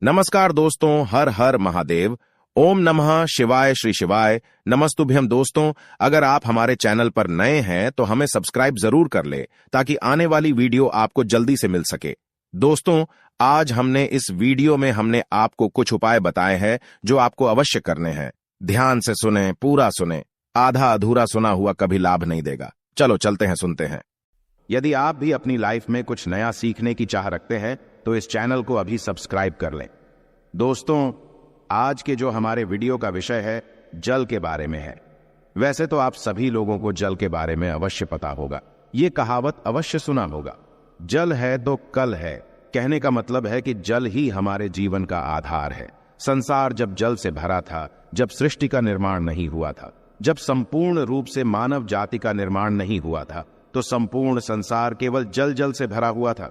नमस्कार दोस्तों, हर हर महादेव। ओम नमः शिवाय श्री शिवाय। नमस्तुभ्यम दोस्तों, अगर आप हमारे चैनल पर नए हैं तो हमें सब्सक्राइब जरूर कर ले ताकि आने वाली वीडियो आपको जल्दी से मिल सके। दोस्तों, आज हमने इस वीडियो में आपको कुछ उपाय बताए हैं जो आपको अवश्य करने हैं। ध्यान से सुने, पूरा सुने, आधा अधूरा सुना हुआ कभी लाभ नहीं देगा। चलो चलते हैं, सुनते हैं। यदि आप भी अपनी लाइफ में कुछ नया सीखने की चाह रखते हैं तो इस चैनल को अभी सब्सक्राइब कर लें। दोस्तों, आज के जो हमारे वीडियो का विषय है जल के बारे में है। वैसे तो आप सभी लोगों को जल के बारे में अवश्य पता होगा, ये कहावत अवश्य सुना होगा, जल है तो कल है। कहने का मतलब है कि जल ही हमारे जीवन का आधार है। संसार जब जल से भरा था, जब सृष्टि का निर्माण नहीं हुआ था, जब संपूर्ण रूप से मानव जाति का निर्माण नहीं हुआ था, तो संपूर्ण संसार केवल जल जल से भरा हुआ था।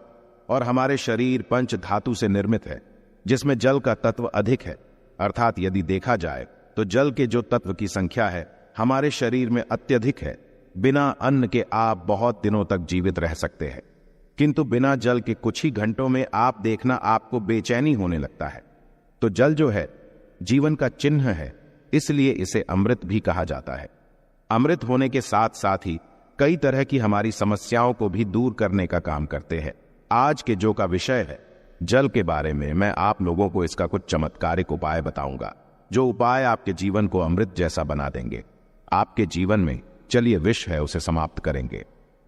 और हमारे शरीर पंच धातु से निर्मित है, जिसमें जल का तत्व अधिक है। अर्थात यदि देखा जाए तो जल के जो तत्व की संख्या है हमारे शरीर में अत्यधिक है। बिना अन्न के आप बहुत दिनों तक जीवित रह सकते हैं, किंतु बिना जल के कुछ ही घंटों में आप देखना आपको बेचैनी होने लगता है। तो जल जो है जीवन का चिन्ह है, इसलिए इसे अमृत भी कहा जाता है। अमृत होने के साथ साथ ही कई तरह की हमारी समस्याओं को भी दूर करने का काम करते हैं। आज के जो का विषय है जल के बारे में, मैं आप लोगों को इसका कुछ चमत्कारिक उपाय बताऊंगा, जो उपाय आपके जीवन को अमृत जैसा बना देंगे। आपके जीवन में चलिए विष है उसे समाप्त करेंगे।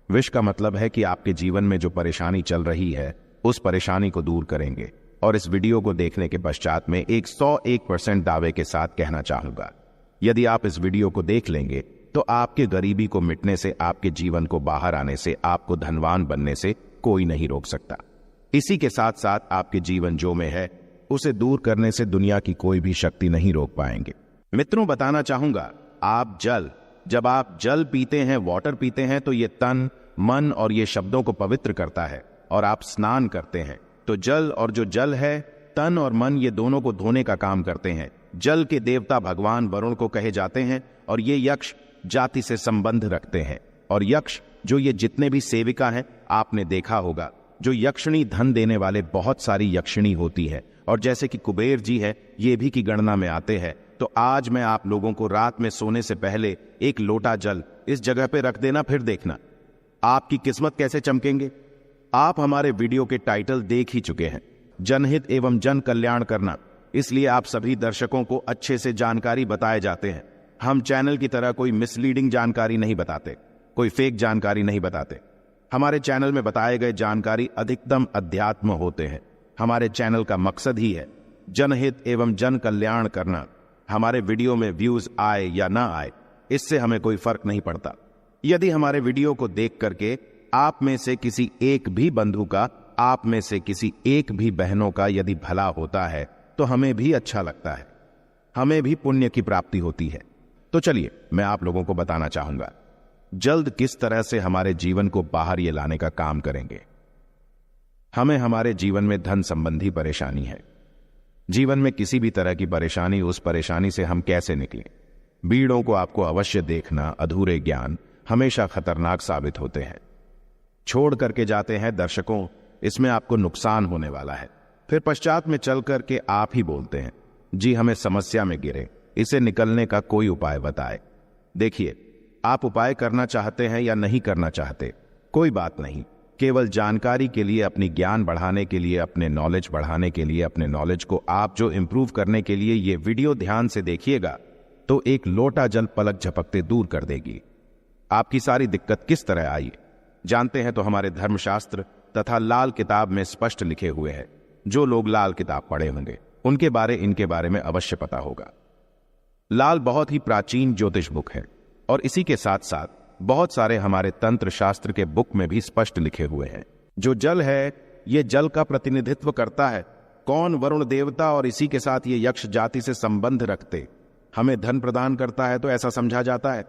विष का मतलब है कि आपके जीवन में जो परेशानी चल रही है उस परेशानी को दूर करेंगे। और इस वीडियो को देखने के पश्चात में 101% दावे के साथ कहना चाहूंगा, यदि आप इस वीडियो को देख लेंगे तो आपके गरीबी को मिटने से, आपके जीवन को बाहर आने से, आपको धनवान बनने से कोई नहीं रोक सकता। इसी के साथ साथ आपके जीवन जो में है उसे दूर करने से दुनिया की कोई भी शक्ति नहीं रोक पाएंगे। मित्रों, बताना चाहूंगा, जब आप जल पीते हैं, वाटर पीते हैं, तो ये तन, मन और ये शब्दों को पवित्र करता है। और आप स्नान करते हैं तो जल, और जो जल है तन और मन, ये दोनों को धोने का काम करते हैं। जल के देवता भगवान वरुण को कहे जाते हैं और ये यक्ष जाति से संबंध रखते हैं। और यक्ष जो ये जितने भी सेविका हैं, आपने देखा होगा जो यक्षिणी धन देने वाले, बहुत सारी यक्षिणी होती है। और जैसे कि कुबेर जी है, ये भी की गणना में आते हैं। तो आज मैं आप लोगों को रात में सोने से पहले एक लोटा जल इस जगह पे रख देना, फिर देखना आपकी किस्मत कैसे चमकेंगे। आप हमारे वीडियो के टाइटल देख ही चुके हैं, जनहित एवं जन कल्याण करना, इसलिए आप सभी दर्शकों को अच्छे से जानकारी बताए जाते हैं। हम चैनल की तरह कोई मिसलीडिंग जानकारी नहीं बताते, कोई फेक जानकारी नहीं बताते। हमारे चैनल में बताए गए जानकारी अधिकतम अध्यात्म होते हैं। हमारे चैनल का मकसद ही है जनहित एवं जन कल्याण करना। हमारे वीडियो में व्यूज आए या ना आए, इससे हमें कोई फर्क नहीं पड़ता। यदि हमारे वीडियो को देख करके आप में से किसी एक भी बंधु का, आप में से किसी एक भी बहनों का यदि भला होता है तो हमें भी अच्छा लगता है, हमें भी पुण्य की प्राप्ति होती है। तो चलिए मैं आप लोगों को बताना चाहूंगा जल्द किस तरह से हमारे जीवन को बाहर ये लाने का काम करेंगे। हमें हमारे जीवन में धन संबंधी परेशानी है। जीवन में किसी भी तरह की परेशानी, उस परेशानी से हम कैसे निकलें, बीड़ों को आपको अवश्य देखना। अधूरे ज्ञान हमेशा खतरनाक साबित होते हैं, छोड़ करके जाते हैं दर्शकों, इसमें आपको नुकसान होने वाला है। फिर पश्चात में चल करके आप ही बोलते हैं, जी हमें समस्या में गिरे, इसे निकलने का कोई उपाय बताए। देखिए, आप उपाय करना चाहते हैं या नहीं करना चाहते, कोई बात नहीं। केवल जानकारी के लिए, अपनी ज्ञान बढ़ाने के लिए, अपने नॉलेज बढ़ाने के लिए, अपने नॉलेज को आप जो इंप्रूव करने के लिए ये वीडियो ध्यान से देखिएगा तो एक लोटा जल पलक झपकते दूर कर देगी। आपकी सारी दिक्कत किस तरह आई जानते हैं तो हमारे धर्मशास्त्र तथा लाल किताब में स्पष्ट लिखे हुए हैं। जो लोग लाल किताब पढ़े होंगे उनके इनके बारे में अवश्य पता होगा। लाल बहुत ही प्राचीन ज्योतिष बुक है और इसी के साथ साथ बहुत सारे हमारे तंत्र शास्त्र के बुक में भी स्पष्ट लिखे हुए हैं। जो जल है ये जल का प्रतिनिधित्व करता है। कौन? वरुण देवता, और इसी के साथ ये यक्ष जाति से संबंध रखते हमें धन प्रदान करता है, तो ऐसा समझा जाता है।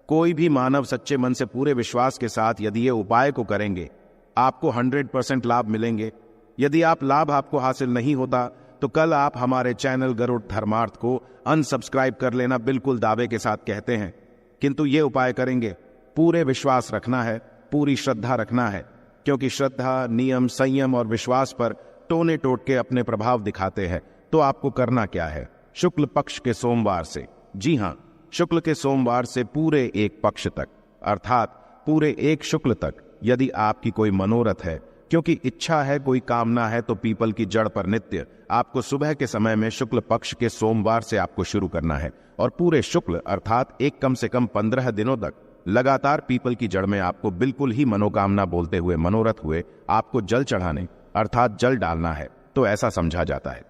कोई भी मानव सच्चे मन से, पूरे विश्वास के साथ यदि ये उपाय को करेंगे, आपको 100% लाभ मिलेंगे। यदि लाभ आपको हासिल नहीं होता तो कल आप हमारे चैनल गरुड़ धर्मार्थ को अनसब्सक्राइब कर लेना, बिल्कुल दावे के साथ कहते हैं। किंतु ये उपाय करेंगे, पूरे विश्वास रखना है, पूरी श्रद्धा रखना है, क्योंकि श्रद्धा, नियम, संयम और विश्वास पर टोने टोटके अपने प्रभाव दिखाते हैं। तो आपको करना क्या है? शुक्ल पक्ष के सोमवार से, जी हां, शुक्ल के सोमवार से पूरे एक पक्ष तक, अर्थात पूरे एक शुक्ल तक, यदि आपकी कोई मनोरथ है, क्योंकि इच्छा है, कोई कामना है, तो पीपल की जड़ पर नित्य आपको सुबह के समय में शुक्ल पक्ष के सोमवार से आपको शुरू करना है और पूरे शुक्ल अर्थात एक कम से कम 15 दिनों तक लगातार पीपल की जड़ में आपको बिल्कुल ही मनोकामना बोलते हुए, मनोरथ हुए आपको जल चढ़ाने अर्थात जल डालना है। तो ऐसा समझा जाता है।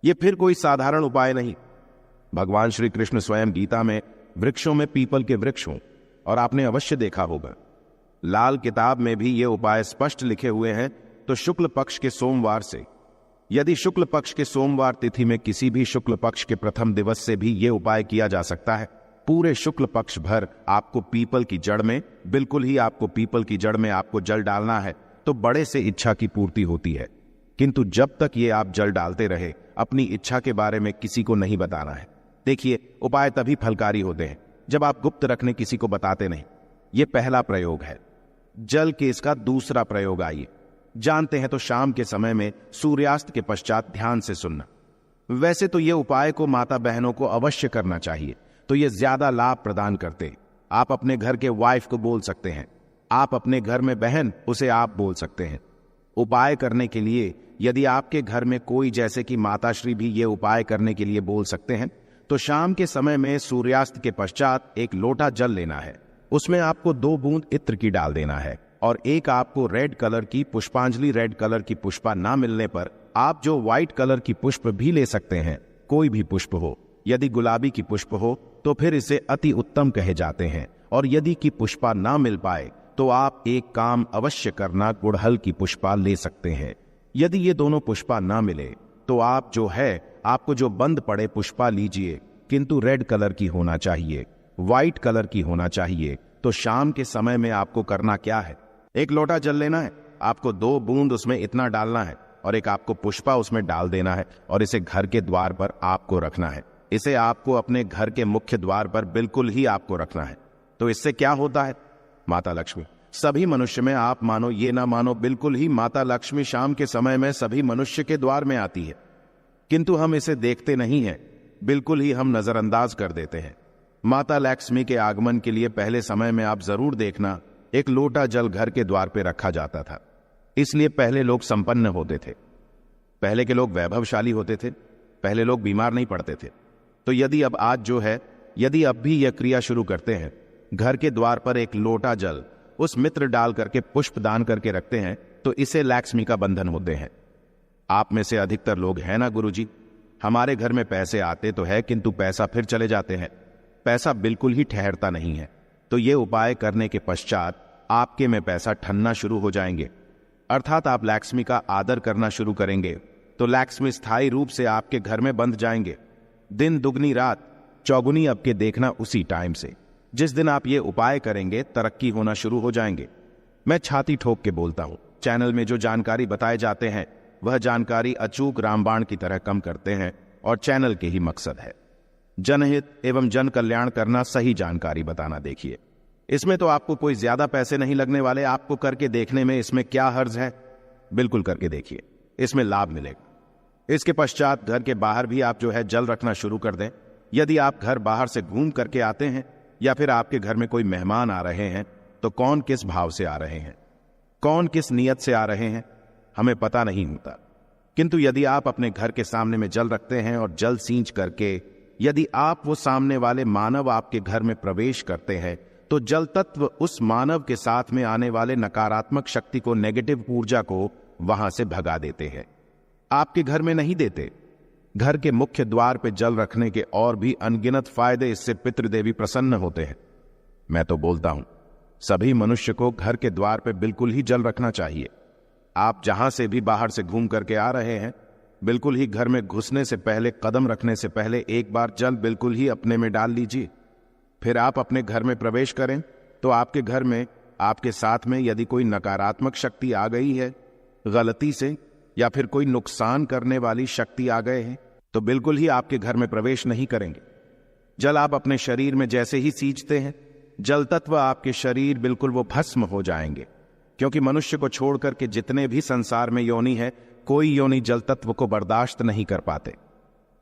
ये फिर कोई साधारण उपाय नहीं। भगवान श्री कृष्ण स्वयं गीता में वृक्षों में पीपल के वृक्ष हों, और आपने अवश्य देखा होगा लाल किताब में भी ये उपाय स्पष्ट लिखे हुए हैं। तो शुक्ल पक्ष के सोमवार से, यदि शुक्ल पक्ष के सोमवार तिथि में किसी भी शुक्ल पक्ष के प्रथम दिवस से भी ये उपाय किया जा सकता है। पूरे शुक्ल पक्ष भर आपको पीपल की जड़ में, बिल्कुल ही आपको पीपल की जड़ में आपको जल डालना है, तो बड़े से इच्छा की पूर्ति होती है। किंतु जब तक ये आप जल डालते रहे, अपनी इच्छा के बारे में किसी को नहीं बताना है। देखिए, उपाय तभी फलकारी होते हैं जब आप गुप्त रखने किसी को बताते नहीं। ये पहला प्रयोग है। जल के इसका दूसरा प्रयोग आइए जानते हैं। तो शाम के समय में सूर्यास्त के पश्चात ध्यान से सुनना। वैसे तो ये उपाय को माता बहनों को अवश्य करना चाहिए, तो ये ज्यादा लाभ प्रदान करते। आप अपने घर के वाइफ को बोल सकते हैं, आप अपने घर में बहन, उसे आप बोल सकते हैं। उपाय करने के लिए यदि आपके घर में कोई, जैसे कि माताश्री भी ये उपाय करने के लिए बोल सकते हैं, तो शाम के समय में सूर्यास्त के पश्चात एक लोटा जल लेना है। उसमें आपको 2 बूंद इत्र की डाल देना है और एक आपको रेड कलर की पुष्पांजलि, रेड कलर की पुष्पा ना मिलने पर आप जो व्हाइट कलर की पुष्प भी ले सकते हैं, कोई भी पुष्प हो। यदि गुलाबी की पुष्प हो तो फिर इसे अति उत्तम कहे जाते हैं, और यदि की पुष्पा ना मिल पाए तो आप एक काम अवश्य करना, गुड़हल की पुष्पा ले सकते हैं। यदि ये दोनों पुष्पा ना मिले तो आप जो है, आपको जो बंद पड़े पुष्पा लीजिए, किंतु रेड कलर की होना चाहिए, व्हाइट कलर की होना चाहिए। तो शाम के समय में आपको करना क्या है? एक लोटा जल लेना है, आपको 2 बूंद उसमें इतना डालना है और एक आपको पुष्पा उसमें डाल देना है और इसे घर के द्वार पर आपको रखना है। इसे आपको अपने घर के मुख्य द्वार पर बिल्कुल ही आपको रखना है। तो इससे क्या होता है? माता लक्ष्मी सभी मनुष्य में, आप मानो ये ना मानो, बिल्कुल ही माता लक्ष्मी शाम के समय में सभी मनुष्य के द्वार में आती है, किंतु हम इसे देखते नहीं हैं, बिल्कुल ही हम नजरअंदाज कर देते हैं। माता लक्ष्मी के आगमन के लिए पहले समय में आप जरूर देखना, एक लोटा जल घर के द्वार पे रखा जाता था। इसलिए पहले लोग संपन्न होते थे, पहले के लोग वैभवशाली होते थे, पहले लोग बीमार नहीं पड़ते थे। तो यदि अब आज जो है, यदि अब भी यह क्रिया शुरू करते हैं, घर के द्वार पर एक लोटा जल उस मित्र डाल करके पुष्प दान करके रखते हैं, तो इसे लक्ष्मी का बंधन होते हैं। आप में से अधिकतर लोग हैं ना, गुरुजी, हमारे घर में पैसे आते तो है, किंतु पैसा फिर चले जाते हैं, पैसा बिल्कुल ही ठहरता नहीं है। तो ये उपाय करने के पश्चात आपके में पैसा ठनना शुरू हो जाएंगे, अर्थात आप लक्ष्मी का आदर करना शुरू करेंगे, तो लक्ष्मी स्थायी रूप से आपके घर में बंध जाएंगे। दिन दुगनी रात चौगुनी आपके देखना उसी टाइम से। जिस दिन आप ये उपाय करेंगे, तरक्की होना शुरू हो जाएंगे। मैं छाती ठोक के बोलता हूं, चैनल में जो जानकारी बताए जाते हैं वह जानकारी अचूक रामबाण की तरह कम करते हैं, और चैनल के ही मकसद है जनहित एवं जन कल्याण करना, सही जानकारी बताना। देखिए, इसमें तो आपको कोई ज्यादा पैसे नहीं लगने वाले, आपको करके देखने में इसमें क्या हर्ज है, बिल्कुल करके देखिए, इसमें लाभ मिलेगा। इसके पश्चात घर के बाहर भी आप जो है जल रखना शुरू कर दें। यदि आप घर बाहर से घूम करके आते हैं या फिर आपके घर में कोई मेहमान आ रहे हैं, तो कौन किस भाव से आ रहे हैं, कौन किस नियत से आ रहे हैं, हमें पता नहीं होता। किंतु यदि आप अपने घर के सामने में जल रखते हैं और जल सींच करके यदि आप वो सामने वाले मानव आपके घर में प्रवेश करते हैं, तो जल तत्व उस मानव के साथ में आने वाले नकारात्मक शक्ति को, नेगेटिव ऊर्जा को वहां से भगा देते हैं। आपके घर में नहीं देते, घर के मुख्य द्वार पे जल रखने के और भी अनगिनत फायदे, इससे पितृदेवी प्रसन्न होते हैं। मैं तो बोलता हूं, सभी मनुष्य को घर के द्वार पे बिल्कुल ही जल रखना चाहिए। आप जहां से भी बाहर से घूम करके आ रहे हैं, बिल्कुल ही घर में घुसने से पहले, कदम रखने से पहले एक बार जल बिल्कुल ही अपने में डाल लीजिए। फिर आप अपने घर में प्रवेश करें, तो आपके घर में, आपके साथ में यदि कोई नकारात्मक शक्ति आ गई है गलती से, या फिर कोई नुकसान करने वाली शक्ति आ गए हैं, तो बिल्कुल ही आपके घर में प्रवेश नहीं करेंगे। जल आप अपने शरीर में जैसे ही सींचते हैं, जल तत्व आपके शरीर बिल्कुल वो भस्म हो जाएंगे। क्योंकि मनुष्य को छोड़ करके जितने भी संसार में योनि है, कोई योनि जल तत्व को बर्दाश्त नहीं कर पाते।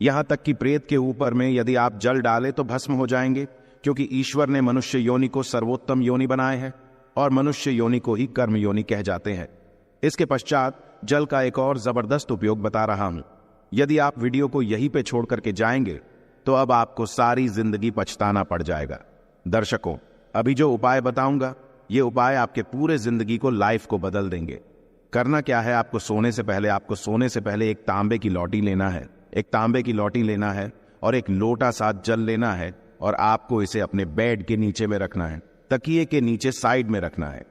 यहां तक कि प्रेत के ऊपर में यदि आप जल डालें तो भस्म हो जाएंगे, क्योंकि ईश्वर ने मनुष्य योनि को सर्वोत्तम योनि बनाए हैं और मनुष्य योनि को ही कर्म योनि कह जाते हैं। इसके पश्चात जल का एक और जबरदस्त उपयोग बता रहा हूं। यदि आप वीडियो को यहीं पे छोड़ करके जाएंगे तो अब आपको सारी जिंदगी पछताना पड़ जाएगा। दर्शकों, अभी जो उपाय बताऊंगा ये उपाय आपके पूरे जिंदगी को, लाइफ को बदल देंगे। करना क्या है, आपको सोने से पहले एक तांबे की लौटी लेना है। एक तांबे की लौटी लेना है और एक लोटा साथ जल लेना है और आपको इसे अपने बेड के नीचे में रखना है, तकिए के नीचे साइड में रखना है।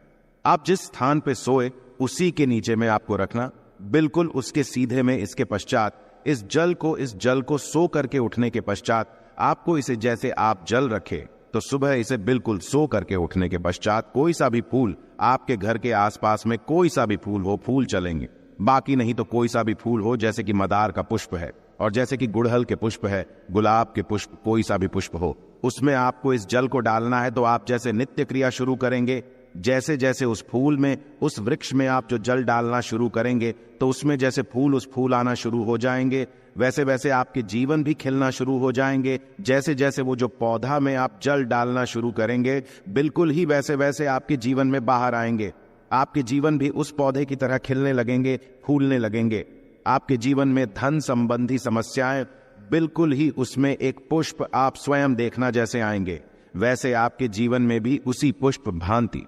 आप जिस स्थान पे सोए उसी के नीचे में आपको रखना, बिल्कुल उसके सीधे में। इसके पश्चात इस जल को सो करके उठने के पश्चात आपको इसे, जैसे आप जल रखे तो सुबह इसे बिल्कुल सो करके उठने के पश्चात कोई सा भी फूल, आपके घर के आसपास में कोई सा भी फूल हो, फूल चलेंगे, बाकी नहीं तो कोई सा भी फूल हो, जैसे कि मदार का पुष्प है और जैसे कि गुड़हल के पुष्प है, गुलाब के पुष्प, कोई सा भी पुष्प हो, उसमें आपको इस जल को डालना है। तो आप जैसे नित्य क्रिया शुरू करेंगे, जैसे जैसे उस फूल में, उस वृक्ष में आप जो जल डालना शुरू करेंगे तो उसमें जैसे फूल आना शुरू हो जाएंगे, वैसे वैसे आपके जीवन भी खिलना शुरू हो जाएंगे। जैसे जैसे वो जो पौधा में आप जल डालना शुरू करेंगे, बिल्कुल ही वैसे वैसे आपके जीवन में बाहर आएंगे। आपके जीवन भी उस पौधे की तरह खिलने लगेंगे, फूलने लगेंगे। आपके जीवन में धन संबंधी समस्याएं, बिल्कुल ही उसमें एक पुष्प आप स्वयं देखना जैसे आएंगे, वैसे आपके जीवन में भी उसी पुष्प भांति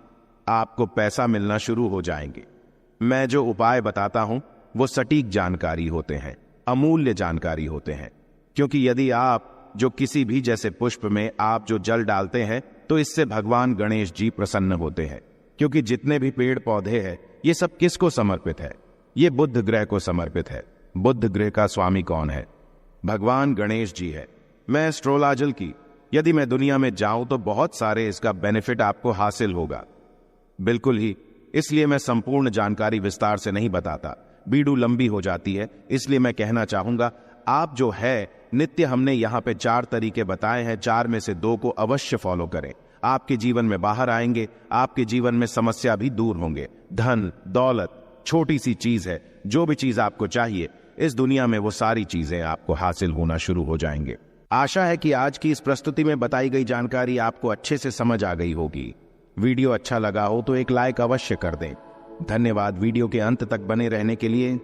आपको पैसा मिलना शुरू हो जाएंगे। मैं जो उपाय बताता हूं वो सटीक जानकारी होते हैं, अमूल्य जानकारी होते हैं, क्योंकि यदि आप जो किसी भी जैसे पुष्प में आप जो जल डालते हैं तो इससे भगवान गणेश जी प्रसन्न होते हैं। क्योंकि जितने भी पेड़ पौधे हैं ये सब किसको समर्पित है? ये बुध ग्रह को समर्पित है। बुध ग्रह का स्वामी कौन है? भगवान गणेश जी है। मैं एस्ट्रोलॉजल की यदि मैं दुनिया में जाऊं तो बहुत सारे इसका बेनिफिट आपको हासिल होगा, बिल्कुल ही। इसलिए मैं संपूर्ण जानकारी विस्तार से नहीं बताता, वीडियो लंबी हो जाती है। इसलिए मैं कहना चाहूंगा, आप जो है नित्य, हमने यहाँ पे 4 तरीके बताए हैं, 4 में से 2 को अवश्य फॉलो करें। आपके जीवन में बाहर आएंगे, आपके जीवन में समस्या भी दूर होंगे। धन दौलत छोटी सी चीज है, जो भी चीज आपको चाहिए इस दुनिया में वो सारी चीजें आपको हासिल होना शुरू हो जाएंगे। आशा है कि आज की इस प्रस्तुति में बताई गई जानकारी आपको अच्छे से समझ आ गई होगी। वीडियो अच्छा लगा हो तो एक लाइक अवश्य कर दें। धन्यवाद वीडियो के अंत तक बने रहने के लिए।